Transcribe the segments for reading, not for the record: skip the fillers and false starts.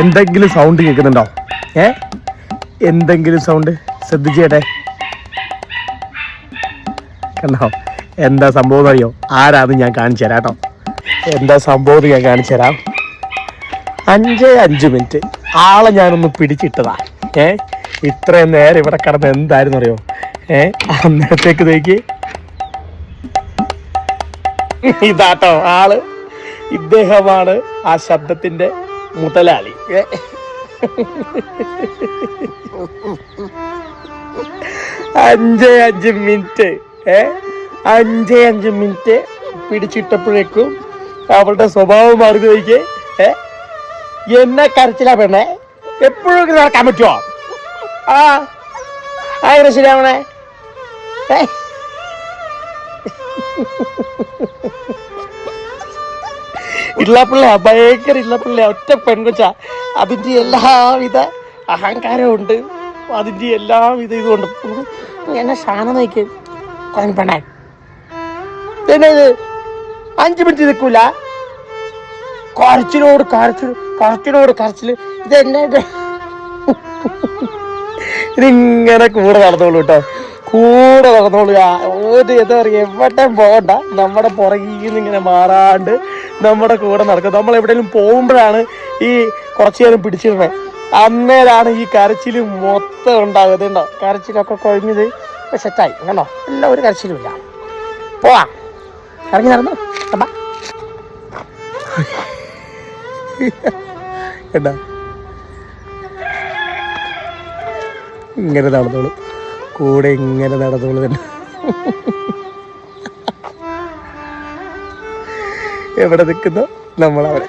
എന്തെങ്കിലും സൗണ്ട് കേൾക്കുന്നുണ്ടോ? എന്തെങ്കിലും സൗണ്ട് ശ്രദ്ധിച്ചേട്ടെ. കണ്ടോ? എന്താ സംഭവം അറിയോ? ആരാന്ന് ഞാൻ കാണിച്ചു തരാം കേട്ടോ. എന്താ സംഭവം ഞാൻ കാണിച്ചു തരാം. 5 മിനിറ്റ് ആളെ ഞാനൊന്ന് പിടിച്ചിട്ടതാ. ഇത്രയും നേരം ഇവിടെ കിടന്ന് എന്തായിരുന്നു അറിയോ? അന്നേരത്തേക്ക് തേക്ക് ഇതാട്ടോ ആള്. ഇദ്ദേഹമാണ് ആ ശബ്ദത്തിന്റെ മുതലാളി. 5 മിനിറ്റ് 5 മിനിറ്റ് പിടിച്ചിട്ടപ്പോഴേക്കും അവളുടെ സ്വഭാവം മാറി നോക്കിയേ. എന്നെ കരച്ചിലാ പെണ്ണേ. എപ്പോഴും നടക്കാൻ പറ്റുമോ? അങ്ങനെ ശരിയാവണേ. ഇള്ളപ്പിള്ള ഭയങ്കര ഇള്ളപ്പിള്ള ഒറ്റ പെൺകൊച്ച. അതിൻ്റെ എല്ലാവിധ അഹങ്കാരവും ഉണ്ട്, അതിൻ്റെ എല്ലാവിധ ഇതുകൊണ്ട്. എന്നെ ഷാന നോക്കി പെണ്ണേ. പിന്നെ ഇത് 5 മിനിറ്റ് നിൽക്കൂല. കരച്ചിലോട് കരച്ചിൽ. ഇതെന്നെ ഇതിങ്ങനെ കൂടെ നടന്നോളൂ കേട്ടോ. കൂടെ നടന്നോളൂ. ഒരു എന്താ പറയുക, എവിടെ പോകണ്ട. നമ്മുടെ പുറകിൽ നിന്ന് ഇങ്ങനെ മാറാണ്ട് നമ്മുടെ കൂടെ നടക്കും. നമ്മൾ എവിടെയെങ്കിലും പോകുമ്പോഴാണ് ഈ കുറച്ചു നേരം പിടിച്ചിരുന്നത്. അന്നേരമാണ് ഈ കരച്ചിൽ മൊത്തം ഉണ്ടാകുന്നത്. ഉണ്ടോ? കരച്ചിലൊക്കെ കഴിഞ്ഞത് സെറ്റായി. കണ്ടോ? എല്ലാം ഒരു കരച്ചിലുമില്ല. പോവാ, ഇറങ്ങി നടന്നു. കേട്ടാ, ഇങ്ങനെ നടന്നോളൂ. കൂടെ ഇങ്ങനെ നടന്നോളൂ തന്നെ. എവിടെ നിൽക്കുന്നു നമ്മളവിടെ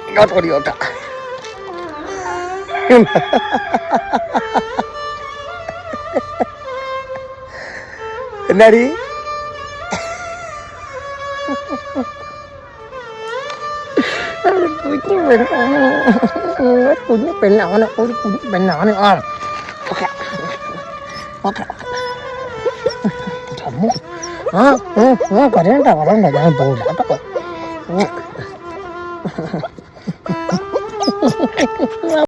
ഇങ്ങോട്ട് ഓടിയോട്ട. എന്നാടി കുഞ്ഞു പെണ്ണാണ്, ഒരു കുഞ്ഞു പെണ്ണാണ്. ഓക്കെ പറയണ്ട ഞാൻ പോകില്ല കേട്ടോ.